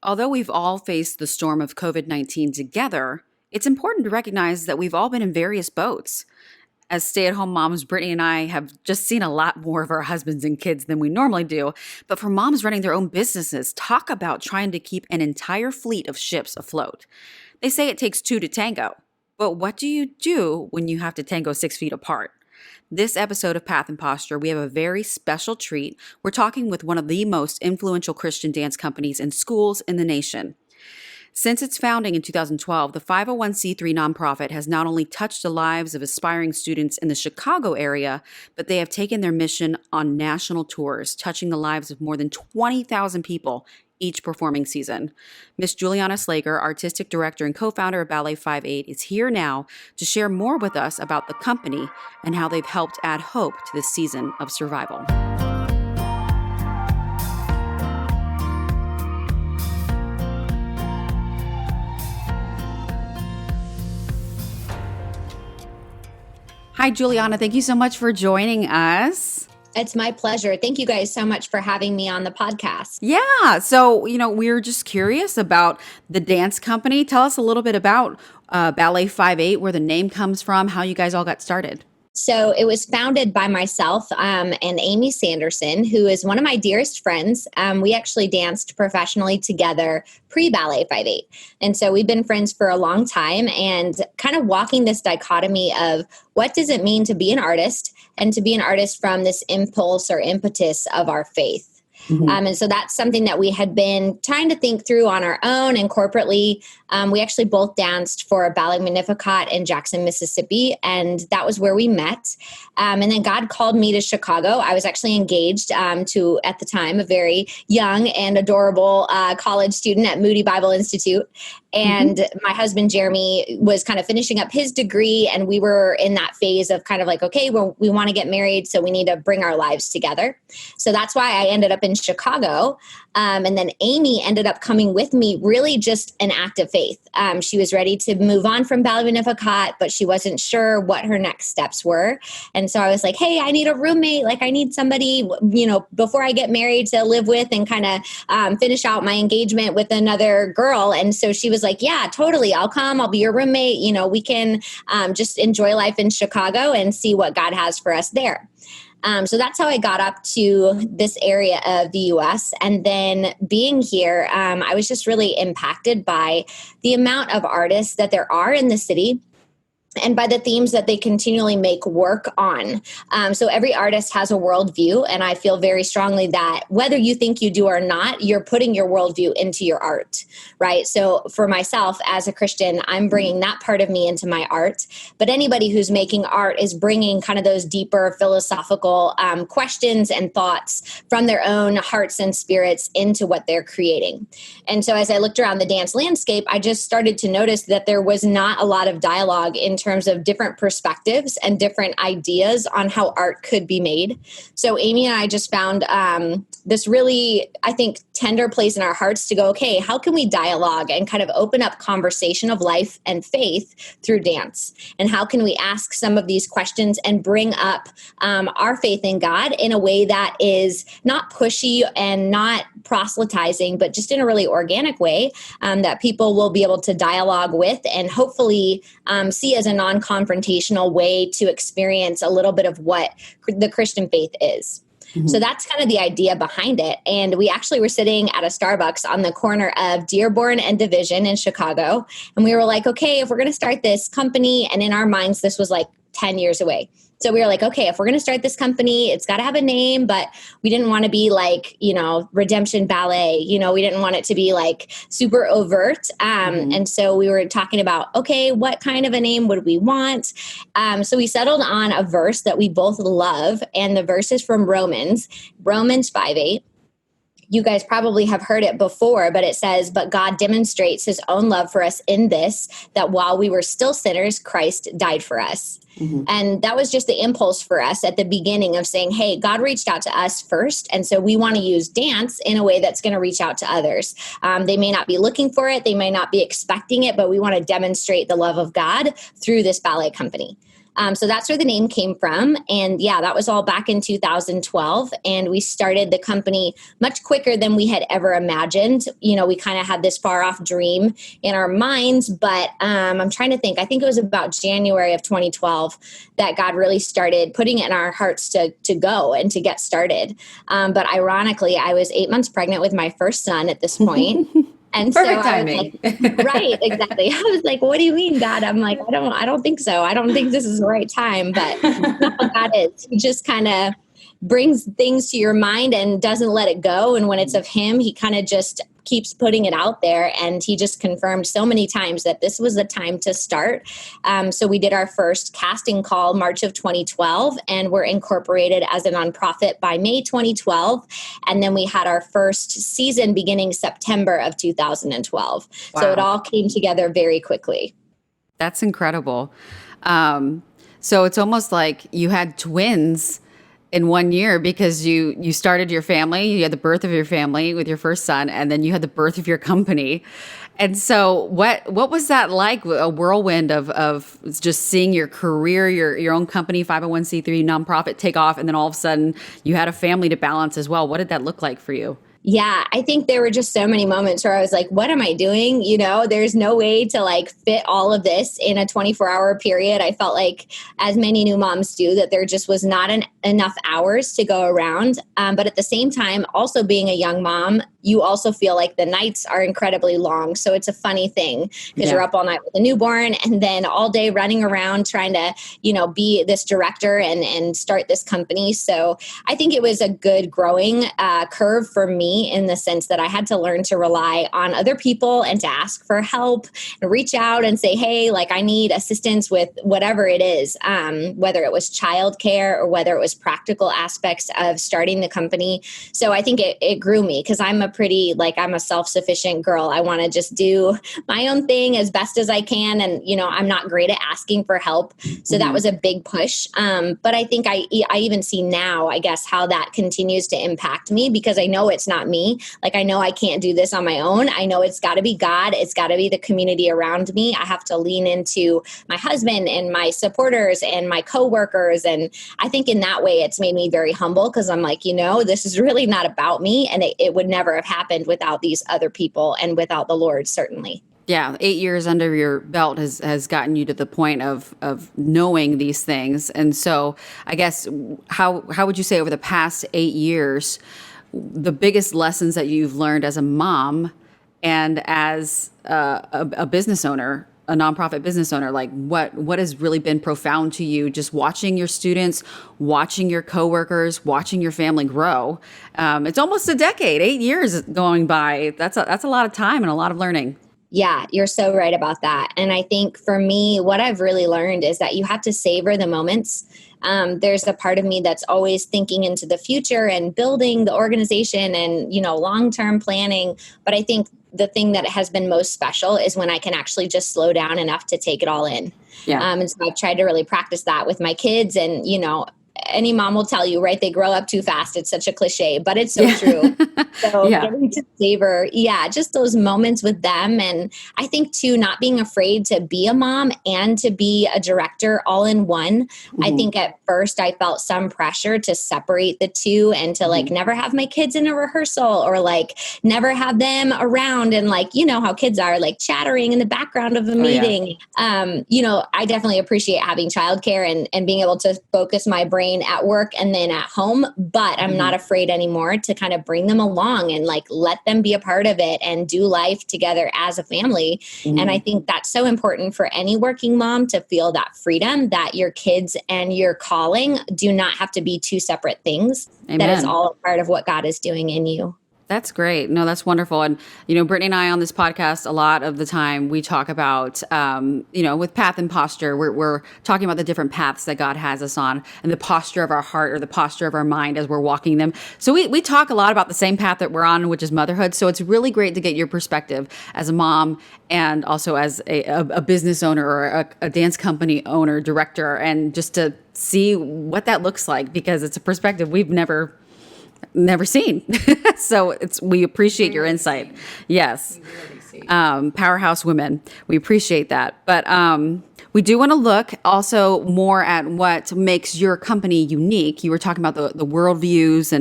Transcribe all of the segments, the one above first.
Although we've all faced the storm of COVID-19 together, it's important to recognize that we've all been in various boats. As stay at home moms, Brittany and I have just seen a lot more of our husbands and kids than we normally do. But for moms running their own businesses, talk about trying to keep an entire fleet of ships afloat. They say it takes two to tango. But what do you do when you have to tango 6 feet apart? This episode of Path and Posture, we have a very special treat. We're talking with one of the most influential Christian dance companies and schools in the nation. Since its founding in 2012, the 501c3 nonprofit has not only touched the lives of aspiring students in the Chicago area, but they have taken their mission on national tours, touching the lives of more than 20,000 people each performing season. Miss Julianna Slager, artistic director and co-founder of Ballet 58, is here now to share more with us about the company and how they've helped add hope to this season of survival. Hi, Juliana. Thank you so much for joining us. It's my pleasure. Thank you guys so much for having me on the podcast. Yeah. So, we're just curious about the dance company. Tell us a little bit about Ballet 58, where the name comes from, how you guys all got started. So it was founded by myself and Amy Sanderson, who is one of my dearest friends. We actually danced professionally together pre-Ballet 58. And so we've been friends for a long time and kind of walking this dichotomy of what does it mean to be an artist and to be an artist from this impulse or impetus of our faith. Mm-hmm. And so that's something that we had been trying to think through on our own and corporately. We actually both danced for Ballet Magnificat in Jackson, Mississippi, and that was where we met. And then God called me to Chicago. I was actually engaged to, at the time, a very young and adorable college student at Moody Bible Institute. And my husband, Jeremy, was kind of finishing up his degree, and we were in that phase of kind of like, okay, well, we want to get married, so we need to bring our lives together. So that's why I ended up in Chicago. And then Amy ended up coming with me, really just an act of faith. She was ready to move on from Ballet Magnificat, but she wasn't sure what her next steps were. And so I was like, hey, I need a roommate. Like I need somebody, before I get married to live with and kind of finish out my engagement with another girl. And so she was like, yeah, totally. I'll come. I'll be your roommate. We can just enjoy life in Chicago and see what God has for us there. So that's how I got up to this area of the U.S. And then being here, I was just really impacted by the amount of artists that there are in the city and by the themes that they continually make work on. So every artist has a worldview, and I feel very strongly that whether you think you do or not, you're putting your worldview into your art, right? So for myself as a Christian, I'm bringing that part of me into my art, but anybody who's making art is bringing kind of those deeper philosophical questions and thoughts from their own hearts and spirits into what they're creating. And so as I looked around the dance landscape, I just started to notice that there was not a lot of dialogue in terms of different perspectives and different ideas on how art could be made. So Amy and I just found this really, I think, tender place in our hearts to go, okay, how can we dialogue and kind of open up conversation of life and faith through dance? And how can we ask some of these questions and bring up our faith in God in a way that is not pushy and not proselytizing, but just in a really organic way that people will be able to dialogue with and hopefully see as a non-confrontational way to experience a little bit of what the Christian faith is. Mm-hmm. So that's kind of the idea behind it. And we actually were sitting at a Starbucks on the corner of Dearborn and Division in Chicago. And we were like, okay, if we're going to start this company, and in our minds, this was like 10 years away. So we were like, okay, if we're going to start this company, it's got to have a name, but we didn't want to be like, Redemption Ballet. We didn't want it to be like super overt. And so we were talking about, okay, what kind of a name would we want? So we settled on a verse that we both love. And the verse is from Romans 5:8. You guys probably have heard it before, but it says, but God demonstrates his own love for us in this, that while we were still sinners, Christ died for us. Mm-hmm. And that was just the impulse for us at the beginning of saying, hey, God reached out to us first. And so we want to use dance in a way that's going to reach out to others. They may not be looking for it. They may not be expecting it, but we want to demonstrate the love of God through this ballet company. So that's where the name came from. And yeah, that was all back in 2012. And we started the company much quicker than we had ever imagined. We kind of had this far off dream in our minds, but I'm trying to think. I think it was about January of 2012 that God really started putting it in our hearts to go and to get started. But ironically, I was 8 months pregnant with my first son at this point. And so Perfect I was timing. like, right, exactly. I was like, what do you mean, God? I'm like, I don't think so. I don't think this is the right time, but that's what God is. He just kind of brings things to your mind and doesn't let it go. And when it's of him, he kind of just keeps putting it out there. And he just confirmed so many times that this was the time to start. So we did our first casting call March of 2012, and we're incorporated as a nonprofit by May 2012. And then we had our first season beginning September of 2012. Wow. So it all came together very quickly. That's incredible. So it's almost like you had twins in 1 year because you started your family, you had the birth of your family with your first son, and then you had the birth of your company. And so what was that like, a whirlwind of just seeing your career, your own company, 501c3 nonprofit take off, and then all of a sudden you had a family to balance as well. What did that look like for you? Yeah, I think there were just so many moments where I was like, what am I doing? There's no way to like fit all of this in a 24-hour period. I felt like, as many new moms do, that there just was not enough hours to go around. But at the same time, also being a young mom, you also feel like the nights are incredibly long. So it's a funny thing because you're up all night with a newborn and then all day running around trying to, be this director and start this company. So I think it was a good growing curve for me, in the sense that I had to learn to rely on other people and to ask for help and reach out and say, hey, like I need assistance with whatever it is, whether it was childcare or whether it was practical aspects of starting the company. So I think it grew me because I'm a self-sufficient girl. I want to just do my own thing as best as I can. And, I'm not great at asking for help. So that was a big push. But I think I even see now, I guess, how that continues to impact me, because I know it's not me. Like, I know I can't do this on my own. I know it's got to be God. It's got to be the community around me. I have to lean into my husband and my supporters and my coworkers. And I think in that way, it's made me very humble, because I'm like, this is really not about me. And it would never have happened without these other people and without the Lord, certainly. Yeah, 8 years under your belt has gotten you to the point of knowing these things. And so I guess how would you say over the past 8 years, the biggest lessons that you've learned as a mom and as a business owner, a nonprofit business owner, like what has really been profound to you, just watching your students, watching your coworkers, watching your family grow? It's almost a decade, 8 years going by. That's a lot of time and a lot of learning. Yeah, you're so right about that. And I think for me, what I've really learned is that you have to savor the moments. There's a part of me that's always thinking into the future and building the organization and, long-term planning. But I think the thing that has been most special is when I can actually just slow down enough to take it all in. Yeah. And so I've tried to really practice that with my kids. And, any mom will tell you, right? They grow up too fast. It's such a cliche, but it's so true. So getting to savor, just those moments with them. And I think too, not being afraid to be a mom and to be a director all in one. Mm-hmm. I think at first I felt some pressure to separate the two and to like never have my kids in a rehearsal or like never have them around. And like, how kids are like chattering in the background of a meeting. Yeah. I definitely appreciate having childcare and being able to focus my brain at work and then at home, but I'm not afraid anymore to kind of bring them along and like let them be a part of it and do life together as a family. And I think that's so important for any working mom to feel that freedom, that your kids and your calling do not have to be two separate things. Amen. That is all a part of what God is doing in you. That's great. No, that's wonderful. And, Brittany and I on this podcast, a lot of the time we talk about, with path and posture, we're talking about the different paths that God has us on and the posture of our heart or the posture of our mind as we're walking them. So we talk a lot about the same path that we're on, which is motherhood. So it's really great to get your perspective as a mom and also as a business owner or a dance company owner, director, and just to see what that looks like, because it's a perspective we've never seen. So we appreciate your insight. Yes. Powerhouse women. We appreciate that. But We do want to look also more at what makes your company unique. You were talking about the worldviews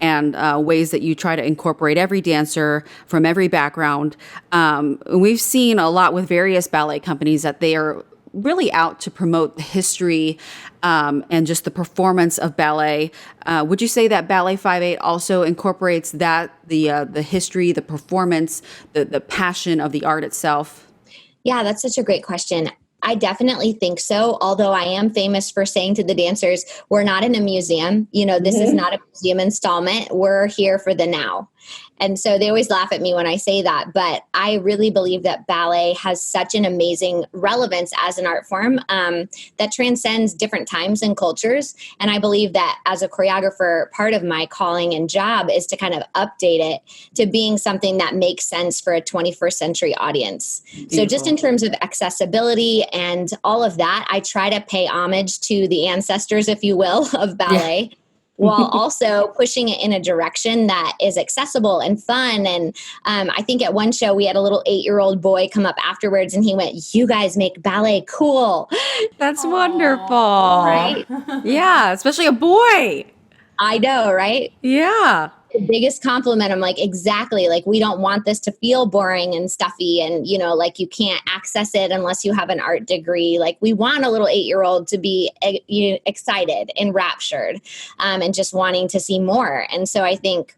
and ways that you try to incorporate every dancer from every background. We've seen a lot with various ballet companies that they are really out to promote the history and just the performance of ballet. Would you say that Ballet 5/8 also incorporates that the history, the performance, the passion of the art itself? Yeah, that's such a great question. I definitely think so. Although I am famous for saying to the dancers, we're not in a museum. This is not a museum installment. We're here for the now. And so they always laugh at me when I say that. But I really believe that ballet has such an amazing relevance as an art form that transcends different times and cultures. And I believe that as a choreographer, part of my calling and job is to kind of update it to being something that makes sense for a 21st century audience. Beautiful. So just in terms of accessibility and all of that, I try to pay homage to the ancestors, if you will, of ballet. Yeah. While also pushing it in a direction that is accessible and fun. And I think at one show, we had a little 8-year-old boy come up afterwards and he went, "You guys make ballet cool." That's wonderful. Right? Yeah, especially a boy. I know, right? Yeah. The biggest compliment. I'm like, exactly. Like, we don't want this to feel boring and stuffy and, like you can't access it unless you have an art degree. Like, we want a little 8-year-old to be excited, enraptured, and just wanting to see more. And so I think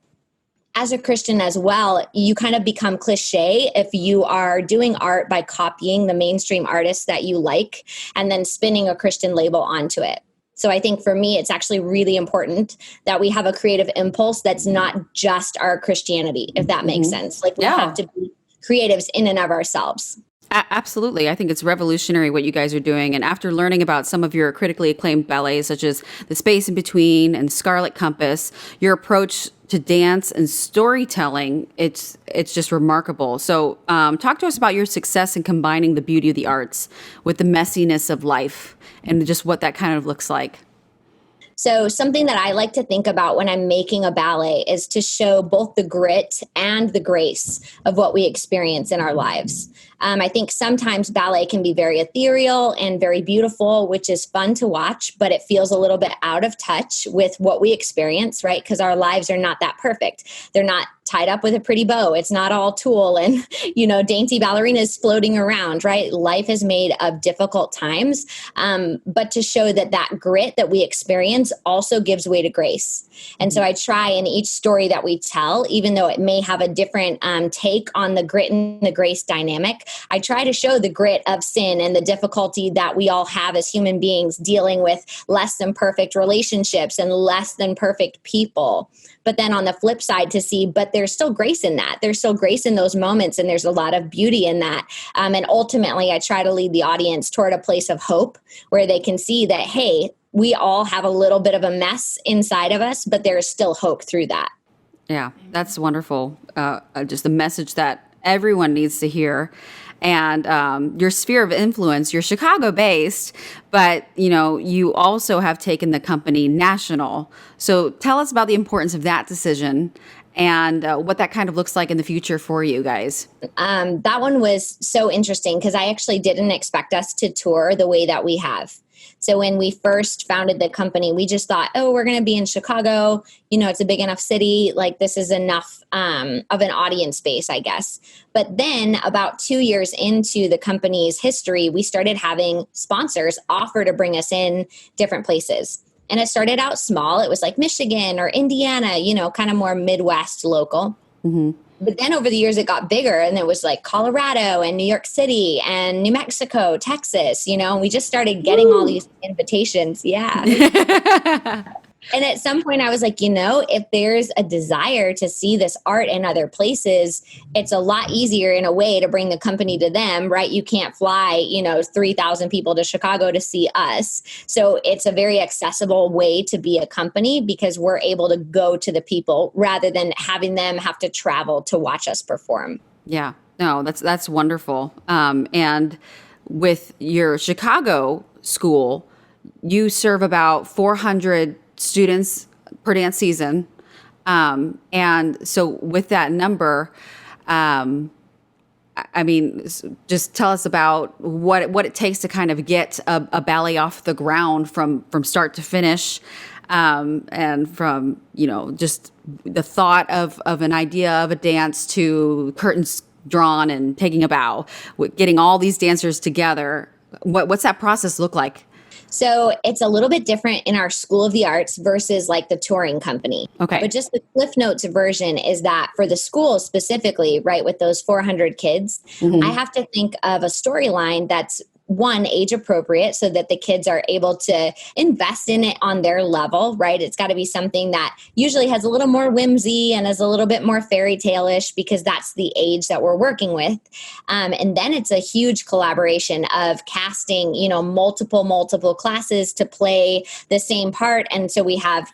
as a Christian as well, you kind of become cliche if you are doing art by copying the mainstream artists that you like and then spinning a Christian label onto it. So I think for me, it's actually really important that we have a creative impulse that's not just our Christianity, if that makes sense. Like we have to be creatives in and of ourselves. Absolutely. I think it's revolutionary what you guys are doing. And after learning about some of your critically acclaimed ballets, such as The Space in Between and Scarlet Compass, your approach to dance and storytelling, it's just remarkable. So talk to us about your success in combining the beauty of the arts with the messiness of life and just what that kind of looks like. So something that I like to think about when I'm making a ballet is to show both the grit and the grace of what we experience in our lives. I think sometimes ballet can be very ethereal and very beautiful, which is fun to watch, but it feels a little bit out of touch with what we experience, right? Because our lives are not that perfect. They're not tied up with a pretty bow. It's not all tulle and, dainty ballerinas floating around, right? Life is made of difficult times. But to show that grit that we experience also gives way to grace. And so I try in each story that we tell, even though it may have a different take on the grit and the grace dynamic, I try to show the grit of sin and the difficulty that we all have as human beings dealing with less than perfect relationships and less than perfect people. But then on the flip side to see, but there's still grace in that. There's still grace in those moments and there's a lot of beauty in that. And ultimately, I try to lead the audience toward a place of hope where they can see that, hey, we all have a little bit of a mess inside of us, but there is still hope through that. Yeah, that's wonderful. Just a message that everyone needs to hear. And your sphere of influence, you're Chicago based, but you also have taken the company national. So tell us about the importance of that decision and what that kind of looks like in the future for you guys. That one was so interesting because I actually didn't expect us to tour the way that we have. So when we first founded the company, we just thought, oh, we're going to be in Chicago. It's a big enough city. Like this is enough of an audience space, I guess. But then about 2 years into the company's history, we started having sponsors offer to bring us in different places. And it started out small. It was like Michigan or Indiana, kind of more Midwest local. Mm-hmm. But then over the years, it got bigger and it was like Colorado and New York City and New Mexico, Texas, and we just started getting all these invitations. Yeah. And at some point I was like, if there's a desire to see this art in other places, it's a lot easier in a way to bring the company to them, right? You can't fly, 3,000 people to Chicago to see us. So it's a very accessible way to be a company because we're able to go to the people rather than having them have to travel to watch us perform. Yeah, no, that's wonderful. And with your Chicago school, you serve about 400 students per dance season. And so with that number, I mean, just tell us about what it takes to kind of get a ballet off the ground from start to finish, and from just the thought of an idea of a dance to curtains drawn and taking a bow, getting all these dancers together. What's that process look like? So it's a little bit different in our School of the Arts versus like the touring company. Okay. But just the Cliff Notes version is that for the school specifically, right, with those 400 kids, I have to think of a storyline that's one, age appropriate so that the kids are able to invest in it on their level, right? It's got to be something that usually has a little more whimsy and is a little bit more fairy tale-ish because that's the age that we're working with. And then it's a huge collaboration of casting, multiple classes to play the same part. And so we have,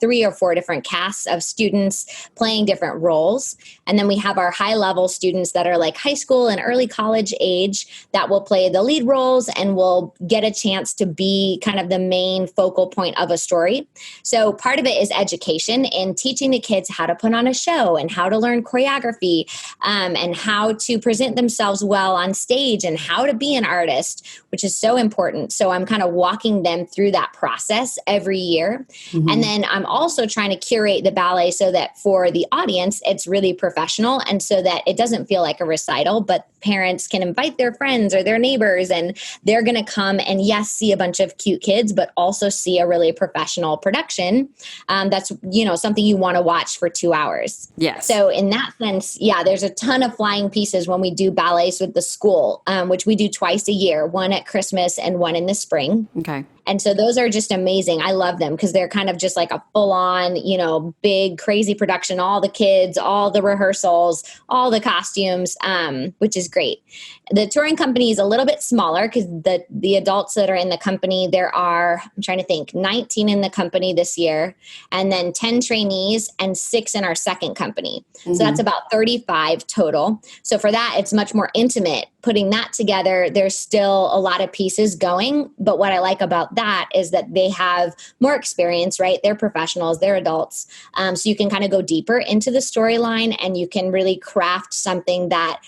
3 or 4 different casts of students playing different roles. And then we have our high level students that are like high school and early college age that will play the lead role and will get a chance to be kind of the main focal point of a story. So part of it is education and teaching the kids how to put on a show and how to learn choreography, and how to present themselves well on stage and how to be an artist, which is so important. So I'm kind of walking them through that process every year. And then I'm also trying to curate the ballet so that for the audience, it's really professional and so that it doesn't feel like a recital, but parents can invite their friends or their neighbors and they're going to come and yes, see a bunch of cute kids, but also see a really professional production. That's, something you want to watch for 2 hours. Yes. So in that sense, there's a ton of flying pieces when we do ballets with the school, which we do twice a year, one at Christmas and one in the spring. Okay. And so those are just amazing. I love them because they're kind of just like a full on, big, crazy production, all the kids, all the rehearsals, all the costumes, which is great. The touring company is a little bit smaller because the adults that are in the company, there are, I'm trying to think, 19 in the company this year, and then 10 trainees and 6 in our second company. So that's about 35 total. So for that, it's much more intimate. Putting that together, there's still a lot of pieces going. But what I like about that is that they have more experience, right? They're professionals, they're adults. So you can kind of go deeper into the storyline and you can really craft something that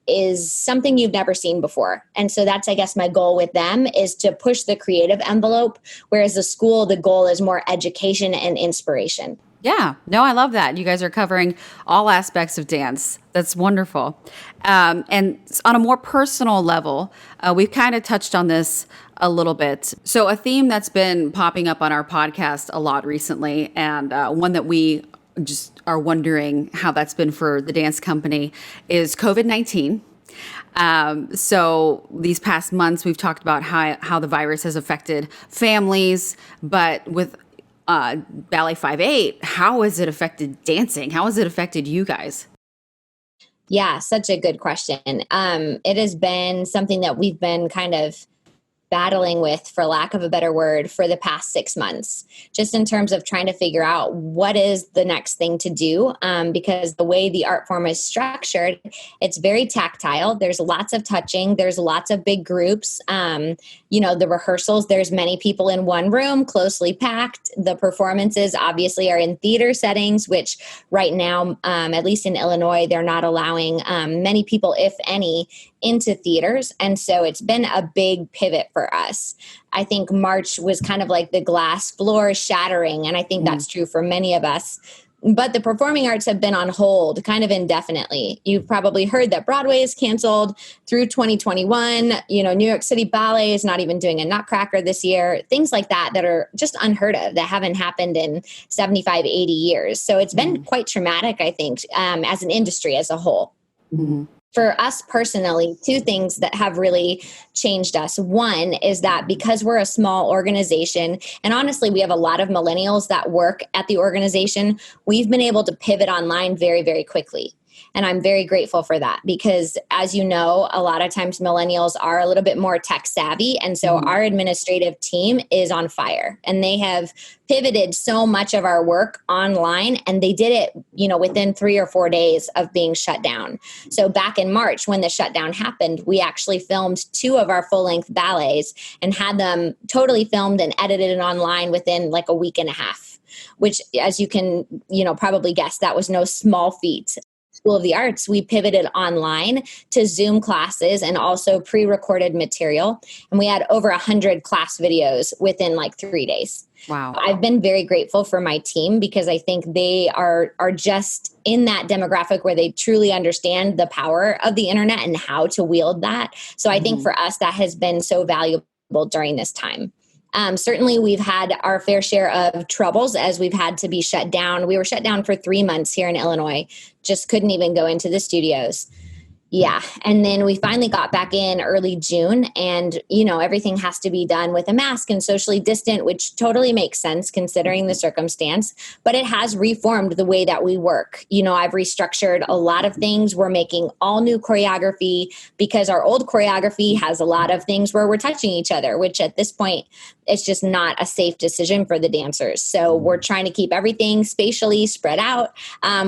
is something you've never seen before. And so that's, I guess, my goal with them is to push the creative envelope, whereas the school, the goal is more education and inspiration. Yeah, no, I love that. You guys are covering all aspects of dance. That's wonderful. And on a more personal level, we've kind of touched on this a little bit. So a theme that's been popping up on our podcast a lot recently, and one that we just are wondering how that's been for the dance company, is COVID-19. So these past months, we've talked about how the virus has affected families, but with Ballet 5/8, how has it affected dancing? How has it affected you guys? Yeah, such a good question. It has been something that we've been kind of battling with, for lack of a better word, for the past 6 months, just in terms of trying to figure out what is the next thing to do. Because the way the art form is structured, it's very tactile. There's lots of touching. There's lots of big groups. The rehearsals, there's many people in one room, closely packed. The performances obviously are in theater settings, which right now, at least in Illinois, they're not allowing many people, if any, into theaters. And so it's been a big pivot for us. I think March was kind of like the glass floor shattering. And I think that's true for many of us. But the performing arts have been on hold kind of indefinitely. You've probably heard that Broadway is canceled through 2021. New York City Ballet is not even doing a Nutcracker this year. Things like that are just unheard of, that haven't happened in 75, 80 years. So it's been quite traumatic, I think, as an industry as a whole. For us personally, 2 things that have really changed us. One is that because we're a small organization, and honestly, we have a lot of millennials that work at the organization, we've been able to pivot online very, very quickly. And I'm very grateful for that because, as you know, a lot of times millennials are a little bit more tech savvy. And so our administrative team is on fire and they have pivoted so much of our work online, and they did it, within 3 or 4 days of being shut down. So back in March, when the shutdown happened, we actually filmed 2 of our full-length ballets and had them totally filmed and edited and online within like a week and a half, which, as you can, probably guess, that was no small feat. School of the Arts, we pivoted online to Zoom classes and also pre-recorded material. And we had over 100 class videos within like 3 days. Wow. I've been very grateful for my team because I think they are just in that demographic where they truly understand the power of the internet and how to wield that. So I think for us, that has been so valuable during this time. Certainly, we've had our fair share of troubles as we've had to be shut down. We were shut down for 3 months here in Illinois, just couldn't even go into the studios. Yeah. And then we finally got back in early June, and, everything has to be done with a mask and socially distant, which totally makes sense considering the circumstance, but it has reformed the way that we work. I've restructured a lot of things. We're making all new choreography because our old choreography has a lot of things where we're touching each other, which at this point, it's just not a safe decision for the dancers. So we're trying to keep everything spatially spread out,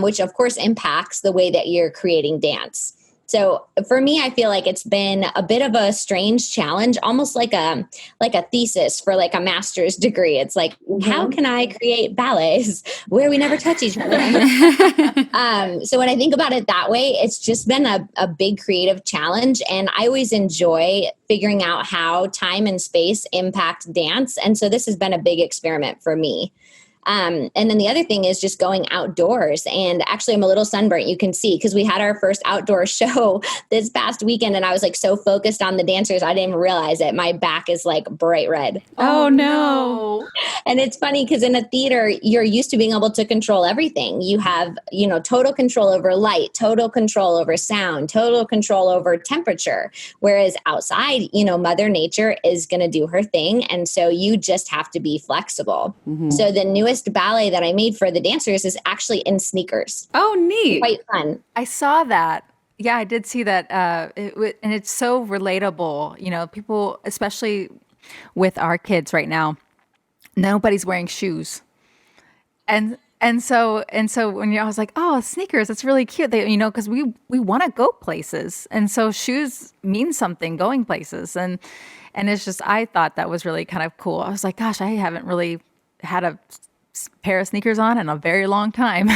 which of course impacts the way that you're creating dance. So for me, I feel like it's been a bit of a strange challenge, almost like a thesis for like a master's degree. It's like, how can I create ballets where we never touch each other? So when I think about it that way, it's just been a big creative challenge. And I always enjoy figuring out how time and space impact dance. And so this has been a big experiment for me. And then the other thing is just going outdoors. And actually, I'm a little sunburnt, you can see, because we had our first outdoor show this past weekend. And I was like so focused on the dancers, I didn't even realize it. My back is like bright red. Oh, no. And it's funny because in a theater, you're used to being able to control everything. You have, total control over light, total control over sound, total control over temperature. Whereas outside, Mother Nature is going to do her thing. And so you just have to be flexible. So the newest ballet that I made for the dancers is actually in sneakers. Oh, neat. Quite fun. I saw that. Yeah, I did see that. And it's so relatable. People, especially with our kids right now, nobody's wearing shoes. And so when I was like, oh, sneakers, that's really cute. They, because we want to go places. And so shoes mean something, going places. And it's just, I thought that was really kind of cool. I was like, gosh, I haven't really had a pair of sneakers on in a very long time.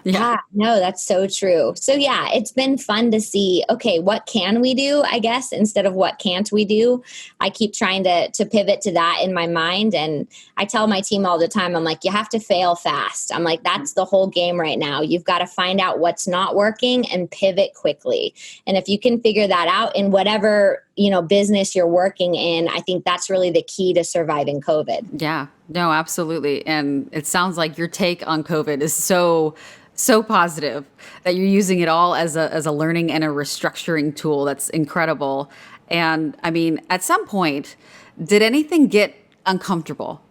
Yeah, no, that's so true. So yeah, it's been fun to see, okay, what can we do, I guess, instead of what can't we do? I keep trying to pivot to that in my mind. And I tell my team all the time, I'm like, you have to fail fast. I'm like, that's the whole game right now. You've got to find out what's not working and pivot quickly. And if you can figure that out in whatever, business you're working in, I think that's really the key to surviving COVID. Yeah, no, absolutely. And it sounds like your take on COVID is so positive that you're using it all as a learning and a restructuring tool. That's incredible. And I mean, at some point, did anything get uncomfortable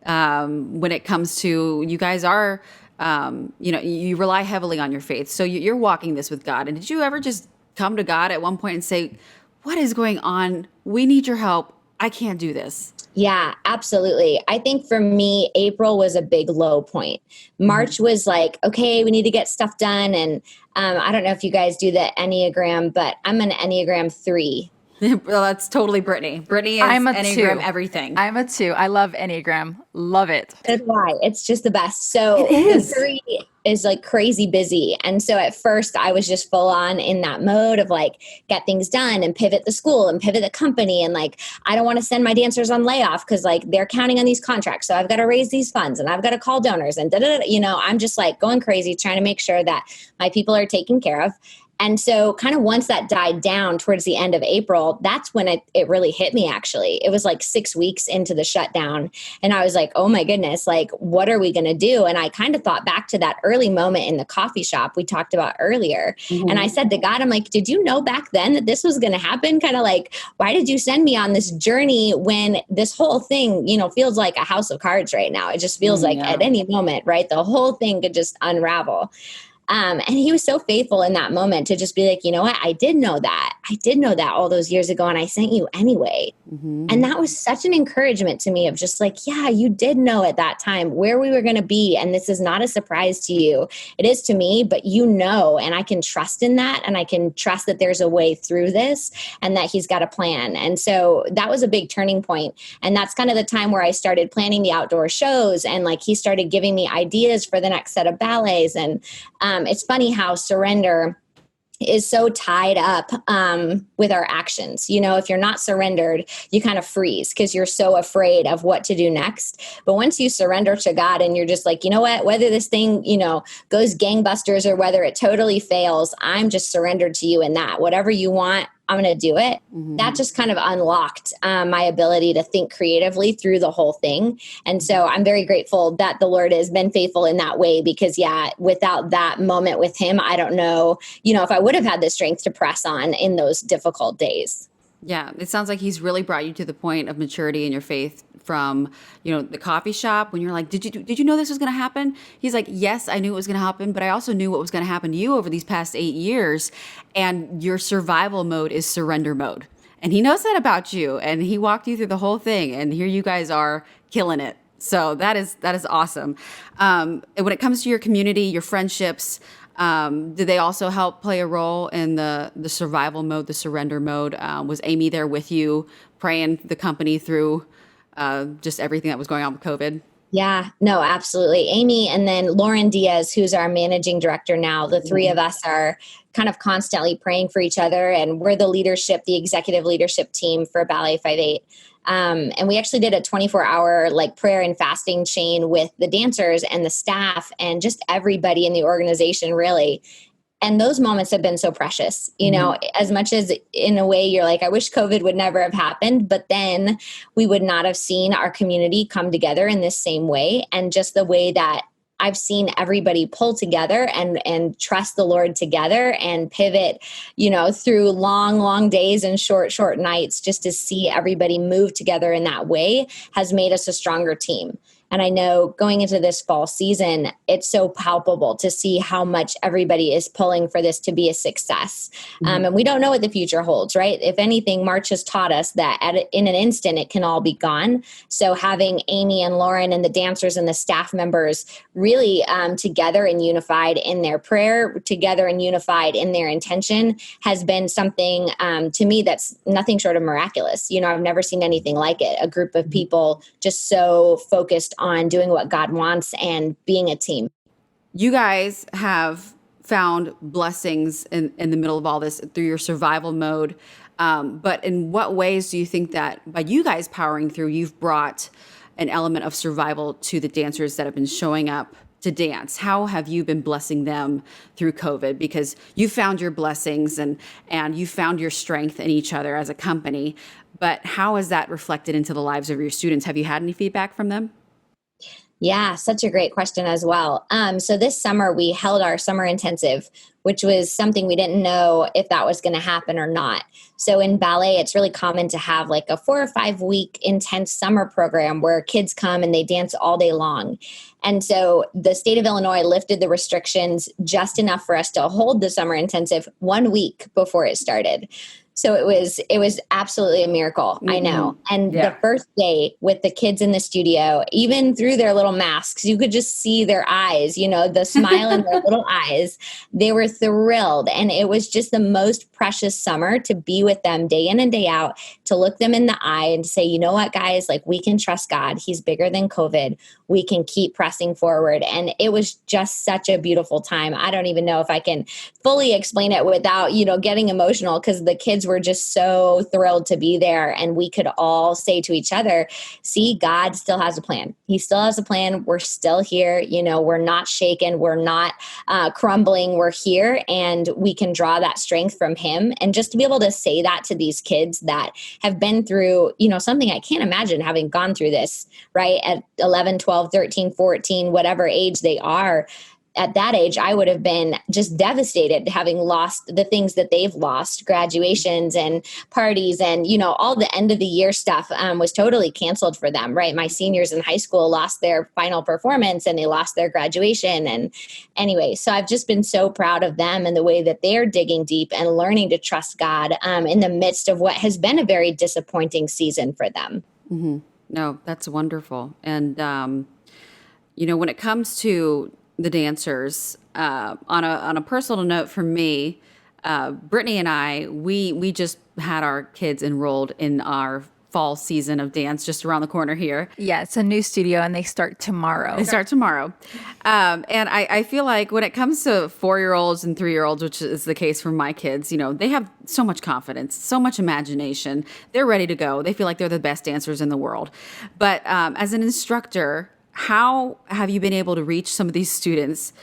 when it comes to, you guys are, you rely heavily on your faith. So you're walking this with God. And did you ever just come to God at one point and say, what is going on? We need your help. I can't do this. Yeah, absolutely. I think for me, April was a big low point. March was like, okay, we need to get stuff done. And I don't know if you guys do the Enneagram, but I'm an Enneagram 3. Well, that's totally Brittany. Brittany is I'm a Enneagram 2. everything. I'm a 2. I love Enneagram. Love it. That's why. It's just the best. So It is. the 3 is like crazy busy. And so at first I was just full on in that mode of like, get things done and pivot the school and pivot the company. And like, I don't want to send my dancers on layoff because like they're counting on these contracts. So I've got to raise these funds and I've got to call donors and I'm just like going crazy trying to make sure that my people are taken care of. And so kind of once that died down towards the end of April, that's when it really hit me, actually. It was like 6 weeks into the shutdown. And I was like, oh my goodness, like, what are we going to do? And I kind of thought back to that early moment in the coffee shop we talked about earlier. Mm-hmm. And I said to God, I'm like, did you know back then that this was going to happen? Kind of like, why did you send me on this journey when this whole thing, feels like a house of cards right now? It just feels like at any moment, right? The whole thing could just unravel. And he was so faithful in that moment to just be like, you know what? I did know that. I did know that all those years ago and I sent you anyway. And that was such an encouragement to me of just like, yeah, you did know at that time where we were going to be. And this is not a surprise to you. It is to me, but you know, and I can trust in that. And I can trust that there's a way through this and that he's got a plan. And so that was a big turning point. And that's kind of the time where I started planning the outdoor shows. And like he started giving me ideas for the next set of ballets. And it's funny how surrender is so tied up with our actions. You know, if you're not surrendered, you kind of freeze because you're so afraid of what to do next. But once you surrender to God and you're just like, you know what, whether this thing, you know, goes gangbusters or whether it totally fails, I'm just surrendered to you in that. Whatever you want, I'm going to do it. That just kind of unlocked my ability to think creatively through the whole thing. And so I'm very grateful that the Lord has been faithful in that way because, yeah, without that moment with him, I don't know, you know, if I would have had the strength to press on in those difficult days. Yeah, it sounds like he's really brought you to the point of maturity in your faith from, you know, the coffee shop when you're like, did you know this was going to happen? He's like, yes, I knew it was going to happen, but I also knew what was going to happen to you over these past 8 years. And your survival mode is surrender mode. And he knows that about you. And he walked you through the whole thing. And here you guys are killing it. So that is awesome. And when it comes to your community, your friendships, do they also help play a role in the survival mode, the surrender mode? Was Amy there with you, praying the company through just everything that was going on with COVID? Yeah, no, absolutely. Amy and then Lauren Diaz, who's our managing director now, the three of us are kind of constantly praying for each other. And we're the leadership, the executive leadership team for Ballet 58. And we actually did a 24-hour like prayer and fasting chain with the dancers and the staff and just everybody in the organization, really. And those moments have been so precious, you know, as much as in a way you're like, I wish COVID would never have happened, but then we would not have seen our community come together in this same way. And just the way that I've seen everybody pull together and trust the Lord together and pivot, you know, through long, long days and short nights, just to see everybody move together in that way has made us a stronger team. And I know going into this fall season, it's so palpable to see how much everybody is pulling for this to be a success. And we don't know what the future holds, right? If anything, March has taught us that in an instant, it can all be gone. So having Amy and Lauren and the dancers and the staff members really together and unified in their prayer, together and unified in their intention has been something to me that's nothing short of miraculous. You know, I've never seen anything like it. A group of people just so focused on doing what God wants and being a team. You guys have found blessings in the middle of all this through your survival mode. But in what ways do you think that by you guys powering through, you've brought an element of survival to the dancers that have been showing up to dance? How have you been blessing them through COVID? Because you found your blessings and you found your strength in each other as a company. But how has that reflected into the lives of your students? Have you had any feedback from them? Yeah, such a great question as well. So this summer we held our summer intensive, which was something we didn't know if that was going to happen or not. So in ballet, it's really common to have like a 4 or 5 week intense summer program where kids come and they dance all day long. And so the state of Illinois lifted the restrictions just enough for us to hold the summer intensive 1 week before it started. So it was absolutely a miracle. I know. And the first day with the kids in the studio, even through their little masks, you could just see their eyes, you know, the smile in their little eyes. They were thrilled. And it was just the most precious summer to be with them day in and day out, to look them in the eye and to say, you know what, guys, like we can trust God. He's bigger than COVID. We can keep pressing forward. And it was just such a beautiful time. I don't even know if I can fully explain it without, you know, getting emotional, because the kids were just so thrilled to be there. And we could all say to each other, see, God still has a plan. He still has a plan. We're still here. You know, we're not shaken. We're not crumbling. We're here, and we can draw that strength from him. And just to be able to say that to these kids that have been through, you know, something I can't imagine having gone through this, right? At 11, 12, 13, 14, whatever age they are, at that age, I would have been just devastated having lost the things that they've lost, graduations and parties and, all the end of the year stuff was totally canceled for them, right? My seniors in high school lost their final performance and they lost their graduation. And anyway, so I've just been so proud of them and the way that they're digging deep and learning to trust God in the midst of what has been a very disappointing season for them. Mm-hmm. No, that's wonderful. And, when it comes to the dancers, on a personal note for me, Brittany and I, we just had our kids enrolled in our fall season of dance just around the corner here. Yeah, it's a new studio and they start tomorrow. They start tomorrow. And I feel like when it comes to 4-year-olds and 3-year-olds, which is the case for my kids, they have so much confidence, so much imagination. They're ready to go. They feel like they're the best dancers in the world. But as an instructor, how have you been able to reach some of these students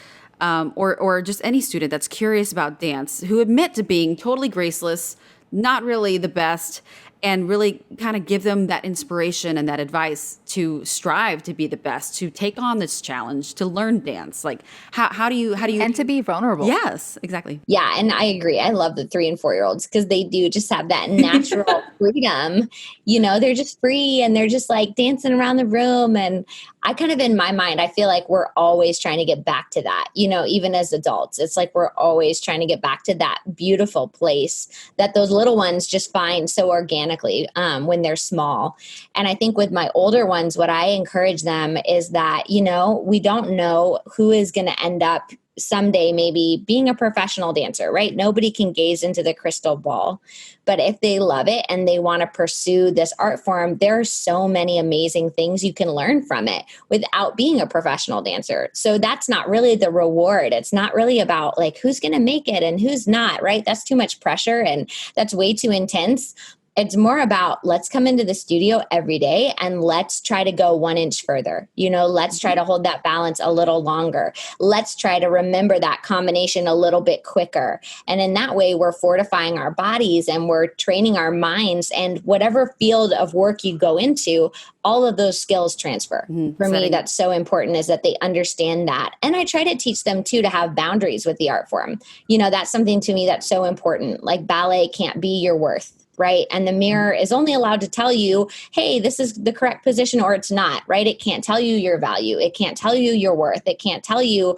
or just any student that's curious about dance who admit to being totally graceless, not really the best, and really kind of give them that inspiration and that advice to strive to be the best, to take on this challenge, to learn dance? Like how do you and to be vulnerable? Yes, exactly. Yeah, and I agree. I love the 3 and 4-year-olds because they do just have that natural freedom. They're just free and they're just like dancing around the room. And I kind of, in my mind, I feel like we're always trying to get back to that, even as adults. It's like we're always trying to get back to that beautiful place that those little ones just find so organically when they're small. And I think with my older ones, what I encourage them is that, we don't know who is going to end up someday maybe being a professional dancer, right? Nobody can gaze into the crystal ball. But if they love it and they want to pursue this art form, there are so many amazing things you can learn from it without being a professional dancer. So that's not really the reward. It's not really about like who's going to make it and who's not, right? That's too much pressure and that's way too intense. It's more about let's come into the studio every day and let's try to go 1 inch further. Let's try to hold that balance a little longer. Let's try to remember that combination a little bit quicker. And in that way, we're fortifying our bodies and we're training our minds. And whatever field of work you go into, all of those skills transfer. For me, that's so important is that they understand that. And I try to teach them too to have boundaries with the art form. That's something to me that's so important. Like ballet can't be your worth. Right. And the mirror is only allowed to tell you, hey, this is the correct position or it's not, right? It can't tell you your value. It can't tell you your worth. It can't tell you,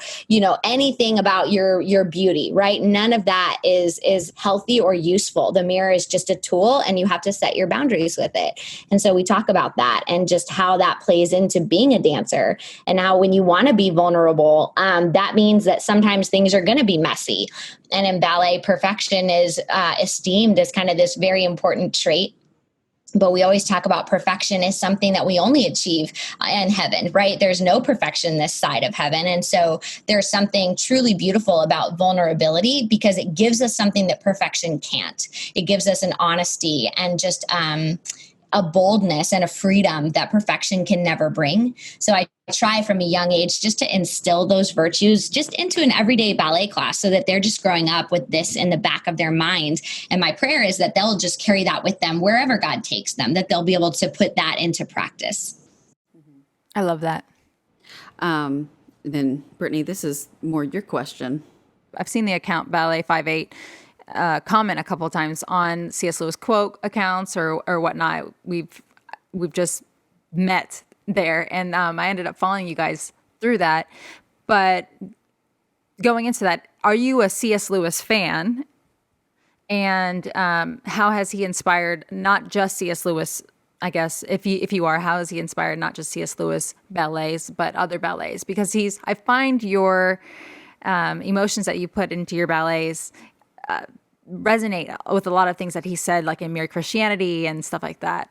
anything about your beauty, right? None of that is healthy or useful. The mirror is just a tool and you have to set your boundaries with it. And so we talk about that and just how that plays into being a dancer and how when you want to be vulnerable, that means that sometimes things are going to be messy. And in ballet, perfection is esteemed as kind of this very important trait. But we always talk about perfection as something that we only achieve in heaven, right? There's no perfection this side of heaven. And so there's something truly beautiful about vulnerability because it gives us something that perfection can't. It gives us an honesty and just a boldness and a freedom that perfection can never bring. So I try from a young age just to instill those virtues just into an everyday ballet class so that they're just growing up with this in the back of their mind. And my prayer is that they'll just carry that with them wherever God takes them, that they'll be able to put that into practice. I love that. Then Brittany, this is more your question. I've seen the account Ballet 58 comment a couple of times on C.S. Lewis quote accounts or whatnot. We've just met there, and I ended up following you guys through that. But going into that, are you a C.S. Lewis fan? And how has he inspired not just C.S. Lewis? I guess if you are, how has he inspired not just C.S. Lewis ballets but other ballets? Because I find your emotions that you put into your ballets resonate with a lot of things that he said, like in Mere Christianity and stuff like that.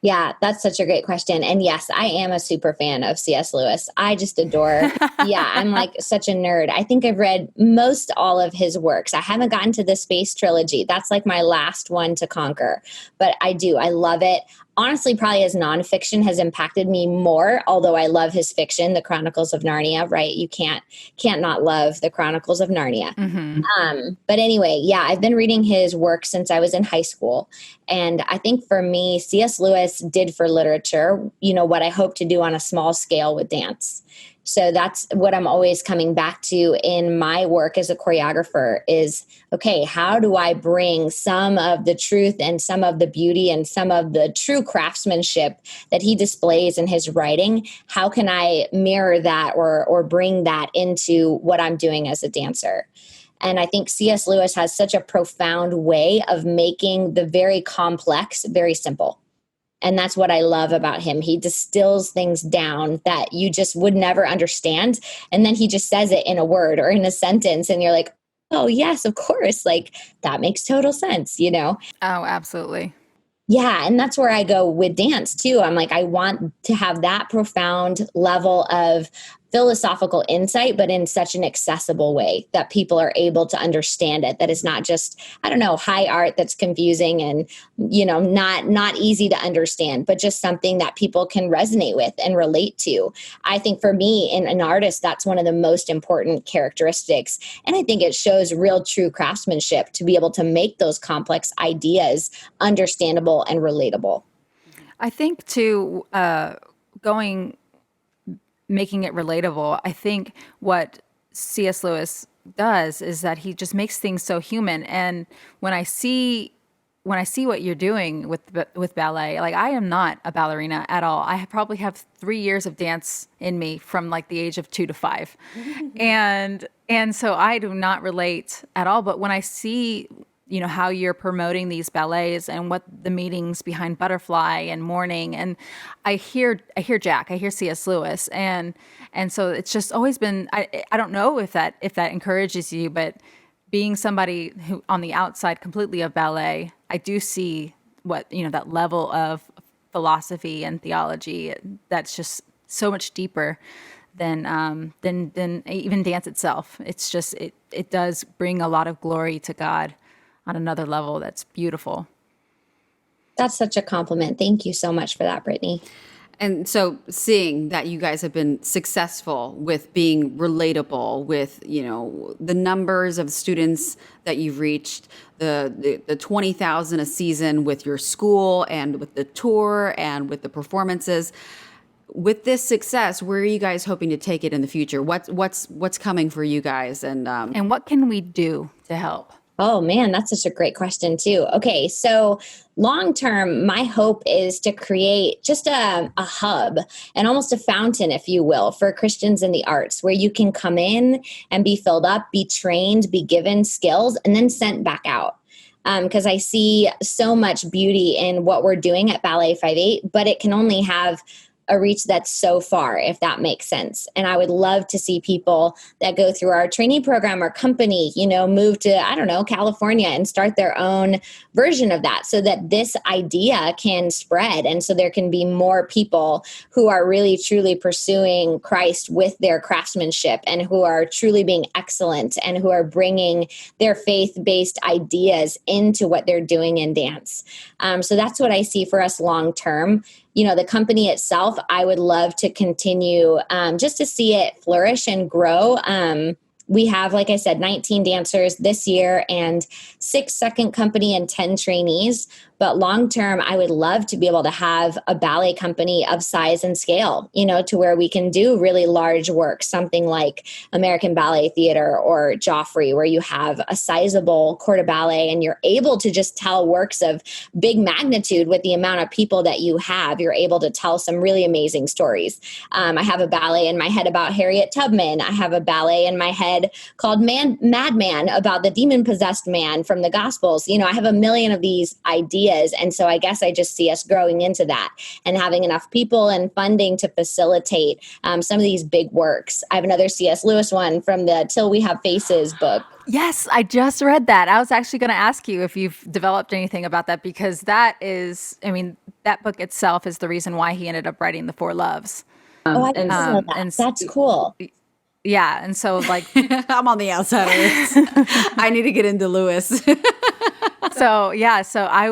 Yeah, that's such a great question. And yes, I am a super fan of C.S. Lewis. I just adore, I'm like such a nerd. I think I've read most all of his works. I haven't gotten to the Space Trilogy. That's like my last one to conquer, but I do. I love it. Honestly, probably his nonfiction has impacted me more, although I love his fiction, The Chronicles of Narnia, right? You can't not love The Chronicles of Narnia. Mm-hmm. But anyway, I've been reading his work since I was in high school. And I think for me, C.S. Lewis did for literature, what I hope to do on a small scale with dance. So that's what I'm always coming back to in my work as a choreographer is, okay, how do I bring some of the truth and some of the beauty and some of the true craftsmanship that he displays in his writing? How can I mirror that or bring that into what I'm doing as a dancer? And I think C.S. Lewis has such a profound way of making the very complex very simple. And that's what I love about him. He distills things down that you just would never understand. And then he just says it in a word or in a sentence. And you're like, oh, yes, of course. Like that makes total sense, you know? Oh, absolutely. Yeah. And that's where I go with dance too. I'm like, I want to have that profound level of philosophical insight, but in such an accessible way that people are able to understand it. That it's not just, I don't know, high art that's confusing and, you know, not easy to understand, but just something that people can resonate with and relate to. I think for me, in an artist, that's one of the most important characteristics. And I think it shows real true craftsmanship to be able to make those complex ideas understandable and relatable. I think too, making it relatable. I think what C.S. Lewis does is that he just makes things so human. And when I see what you're doing with ballet, like I am not a ballerina at all. I probably have 3 years of dance in me from like the age of 2 to 5, and so I do not relate at all. But when I see, you know, how you're promoting these ballets and what the meanings behind butterfly and morning, and I hear Jack, I hear C.S. Lewis, and so it's just always been. I don't know if that encourages you, but being somebody who on the outside completely of ballet, I do see what, you know, that level of philosophy and theology that's just so much deeper than even dance itself. It's just it does bring a lot of glory to God on another level that's beautiful. That's such a compliment. Thank you so much for that, Brittany. And so seeing that you guys have been successful with being relatable with, you know, the numbers of students that you've reached, the 20,000 a season with your school and with the tour and with the performances, with this success, where are you guys hoping to take it in the future? What's coming for you guys? And what can we do to help? Oh man, that's such a great question too. Okay, so long term, my hope is to create just a hub and almost a fountain, if you will, for Christians in the arts, where you can come in and be filled up, be trained, be given skills, and then sent back out. Because I see so much beauty in what we're doing at Ballet 58, but it can only have a reach that's so far, if that makes sense. And I would love to see people that go through our training program or company, you know, move to, I don't know, California and start their own version of that so that this idea can spread. And so there can be more people who are really, truly pursuing Christ with their craftsmanship and who are truly being excellent and who are bringing their faith-based ideas into what they're doing in dance. So that's what I see for us long term. You know, the company itself, I would love to continue just to see it flourish and grow. We have, like I said, 19 dancers this year and 6 second company and 10 trainees. But long term, I would love to be able to have a ballet company of size and scale, you know, to where we can do really large work, something like American Ballet Theater or Joffrey, where you have a sizable corps de ballet and you're able to just tell works of big magnitude with the amount of people that you have. You're able to tell some really amazing stories. I have a ballet in my head about Harriet Tubman. I have a ballet in my head called Madman about the demon-possessed man from the Gospels. You know, I have a million of these ideas. And so I guess I just see us growing into that and having enough people and funding to facilitate some of these big works. I have another C.S. Lewis one from the Till We Have Faces book. Yes, I just read that. I was actually going to ask you if you've developed anything about that, because that is, I mean, that book itself is the reason why he ended up writing The Four Loves. Oh, I didn't know that. That's cool. Yeah. And so like, I'm on the outside of this. I need to get into Lewis. so I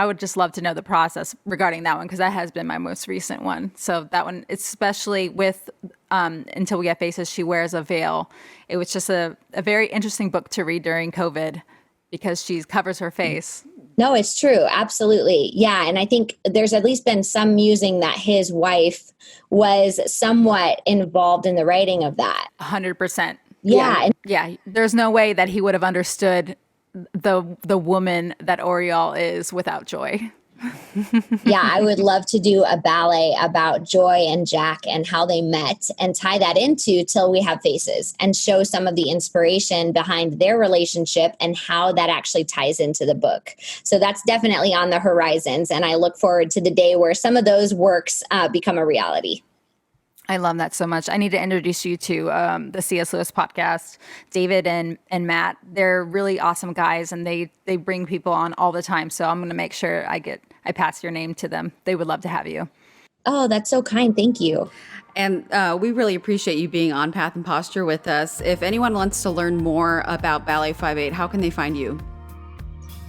would just love to know the process regarding that one, because that has been my most recent one. So that one, especially with Until We Get Faces, she wears a veil. It was just a very interesting book to read during COVID because she covers her face. No, it's true. Absolutely. Yeah. And I think there's at least been some musing that his wife was somewhat involved in the writing of that. 100%. Yeah. And Yeah. There's no way that he would have understood the woman that Oriole is without Joy. yeah, I would love to do a ballet about Joy and Jack and how they met and tie that into Till We Have Faces and show some of the inspiration behind their relationship and how that actually ties into the book. So that's definitely on the horizons. And I look forward to the day where some of those works become a reality. I love that so much. I need to introduce you to the C.S. Lewis podcast. David and Matt, they're really awesome guys, and they bring people on all the time. So I'm going to make sure I pass your name to them. They would love to have you. Oh, that's so kind. Thank you. And we really appreciate you being on Path and Posture with us. If anyone wants to learn more about Ballet 58, how can they find you?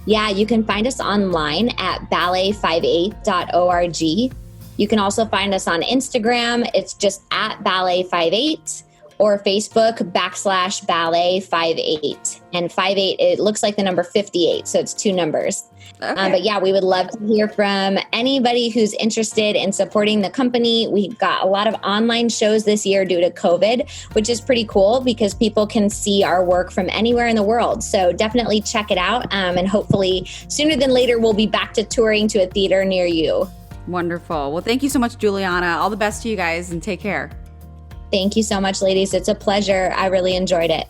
Yeah, you can find us online at ballet58.org. You can also find us on Instagram. It's just at ballet58, or Facebook /ballet58. And 58, it looks like the number 58. So it's 2 numbers. Okay. But yeah, we would love to hear from anybody who's interested in supporting the company. We've got a lot of online shows this year due to COVID, which is pretty cool because people can see our work from anywhere in the world. So definitely check it out. And hopefully sooner than later, we'll be back to touring to a theater near you. Wonderful. Well, thank you so much, Julianna. All the best to you guys, and take care. Thank you so much, ladies. It's a pleasure. I really enjoyed it.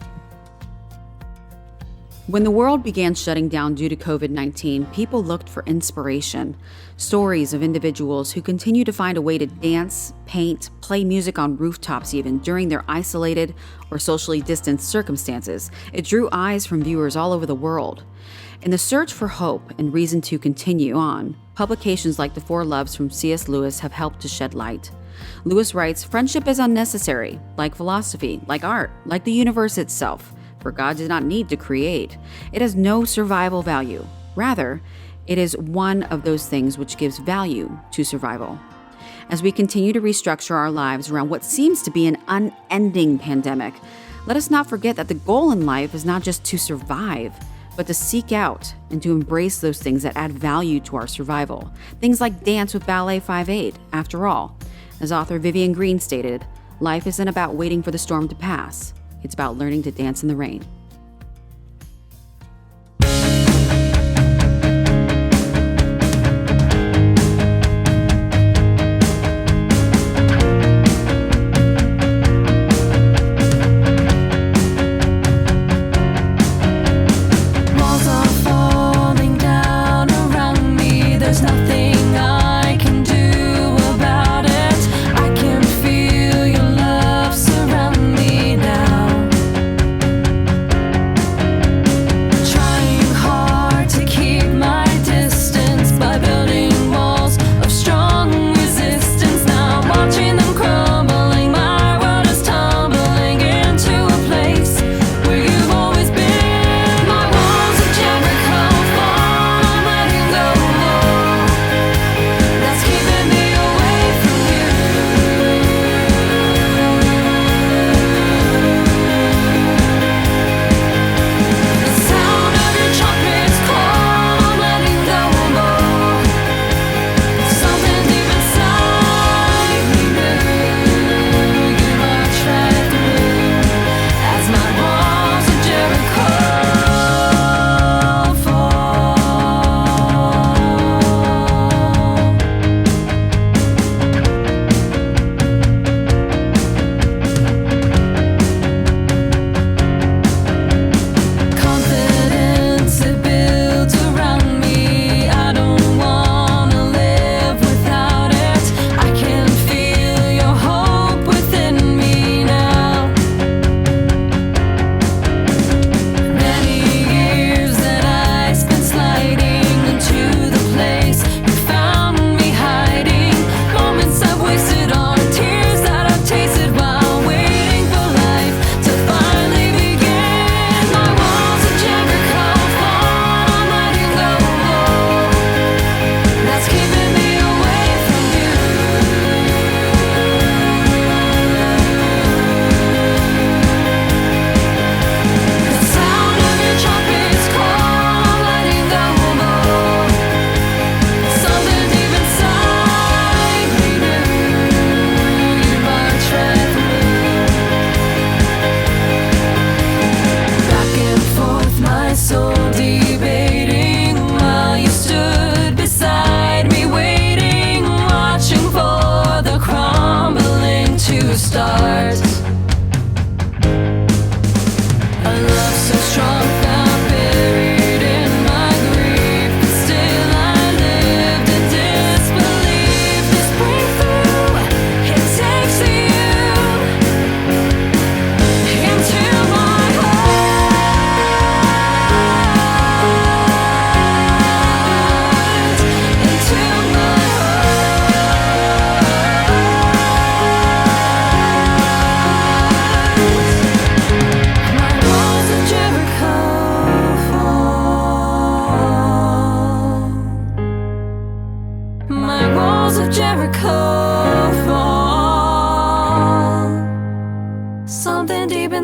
When the world began shutting down due to COVID-19, people looked for inspiration. Stories of individuals who continue to find a way to dance, paint, play music on rooftops even during their isolated or socially distanced circumstances. It drew eyes from viewers all over the world. In the search for hope and reason to continue on, publications like The Four Loves from C.S. Lewis have helped to shed light. Lewis writes, "Friendship is unnecessary, like philosophy, like art, like the universe itself, for God did not need to create. It has no survival value. Rather, it is one of those things which gives value to survival." As we continue to restructure our lives around what seems to be an unending pandemic, let us not forget that the goal in life is not just to survive, but to seek out and to embrace those things that add value to our survival. Things like dance with Ballet 58. After all, as author Vivian Green stated, life isn't about waiting for the storm to pass. It's about learning to dance in the rain.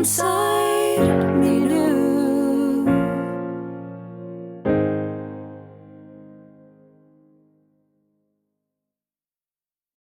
inside me.